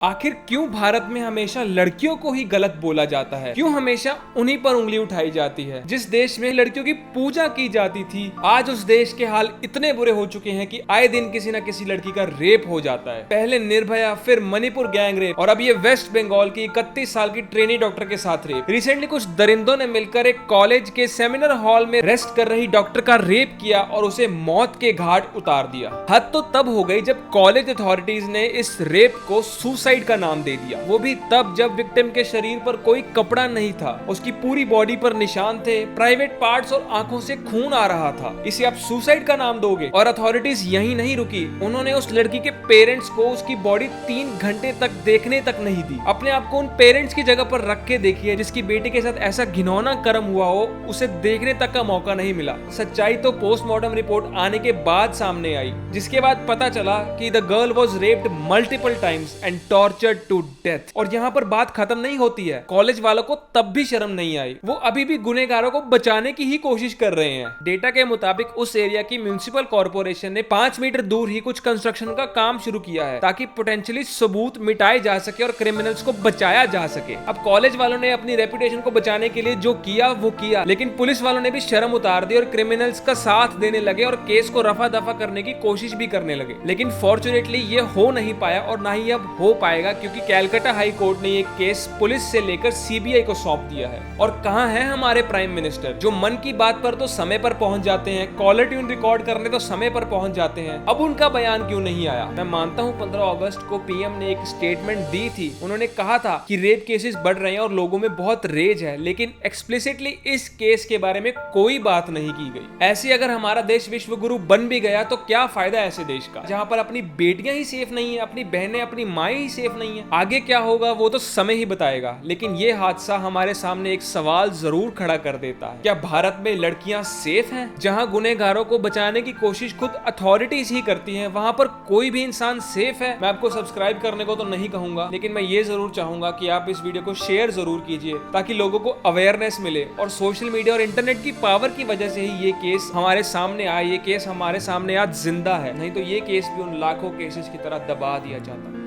आखिर क्यों भारत में हमेशा लड़कियों को ही गलत बोला जाता है? क्यों हमेशा उन्हीं पर उंगली उठाई जाती है? जिस देश में लड़कियों की पूजा की जाती थी, आज उस देश के हाल इतने बुरे हो चुके हैं कि आए दिन किसी न किसी लड़की का रेप हो जाता है। पहले निर्भया, फिर मणिपुर गैंग रेप और अब ये वेस्ट बंगाल की 31 साल की ट्रेनी डॉक्टर के साथ रेप। रिसेंटली कुछ दरिंदों ने मिलकर एक कॉलेज के सेमिनार हॉल में रेस्ट कर रही डॉक्टर का रेप किया और उसे मौत के घाट उतार दिया। हद तो तब हो गई जब कॉलेज अथॉरिटीज ने इस रेप को सुसाइड का नाम दे दिया, वो भी तब जब विक्टिम के शरीर पर कोई कपड़ा नहीं था, उसकी पूरी बॉडी पर निशान थे, प्राइवेट पार्ट्स और आंखों से खून आ रहा था। इसे आप सुसाइड का नाम दोगे? और अथॉरिटीज यहीं नहीं रुकी, उन्होंने उस लड़की के पेरेंट्स को उसकी बॉडी 3 घंटे तक देखने तक नहीं दी। अपने आप को उन पेरेंट्स की जगह पर रख के देखिए जिसकी बेटी के साथ ऐसा घिनौना कर्म हुआ हो, उसे देखने तक का मौका नहीं मिला। सच्चाई तो पोस्टमार्टम रिपोर्ट आने के बाद सामने आई, जिसके बाद पता चला कि the girl was raped multiple times and tortured to death. और यहाँ पर बात खत्म नहीं होती है, कॉलेज वालों को तब भी शर्म नहीं आई, वो अभी भी गुनहगारों को बचाने की ही कोशिश कर रहे हैं। डेटा के मुताबिक उस एरिया की म्युनिसिपल कॉर्पोरेशन ने 5 मीटर दूर ही कुछ कंस्ट्रक्शन का काम शुरू किया है ताकि पोटेंशियली सबूत मिटाए जा सके और क्रिमिनल्स को बचाया जा सके। अब कॉलेज वालों ने अपनी रेपुटेशन को बचाने के लिए जो किया वो किया, लेकिन पुलिस वालों ने भी शर्म उतार दी और क्रिमिनल्स का साथ देने लगे और केस को रफा दफा करने की कोशिश भी करने लगे। लेकिन फॉर्चुनेटली ये हो नहीं पाया और ना ही अब हो पाएगा, क्योंकि कैलकाटा हाई कोर्ट ने ये केस पुलिस से लेकर सीबीआई को सौंप दिया है। और कहां है हमारे प्राइम मिनिस्टर, जो मन की बात पर तो समय पर पहुंच जाते हैं, कॉलर ट्यून रिकॉर्ड करने तो समय पर पहुंच जाते हैं। अब उनका बयान क्यों नहीं आया? मैं मानता हूं 15 अगस्त को पीएम ने एक स्टेटमेंट दी थी, उन्होंने कहा था कि रेप केसेस बढ़ रहे हैं और लोगों में बहुत रेज है, लेकिन एक्सप्लिसिटली इस केस के बारे में कोई बात नहीं की गई। ऐसे अगर हमारा देश विश्व गुरु बन भी गया तो क्या फायदा ऐसे देश का जहां पर अपनी बेटियां ही सेफ नहीं है, अपनी बहनें, अपनी माएं ही सेफ नहीं है। आगे क्या होगा वो तो समय ही बताएगा, लेकिन ये हादसा हमारे सामने एक सवाल जरूर खड़ा कर देता है, क्या भारत में लड़कियां सेफ हैं? जहां गुनहगारों को बचाने की कोशिश खुद अथॉरिटीज ही करती हैं, वहां पर कोई भी इंसान सेफ है? मैं आपको सब्सक्राइब करने को तो नहीं कहूंगा, लेकिन मैं ये जरूर चाहूंगा कि आप इस वीडियो को शेयर जरूर कीजिए ताकि लोगों को अवेयरनेस मिले। और सोशल मीडिया और इंटरनेट की पावर की वजह से ही ये केस हमारे सामने आया, ये केस हमारे सामने आज जिंदा है, नहीं तो ये केस भी उन लाखों केसेस की तरह दबा दिया जाता।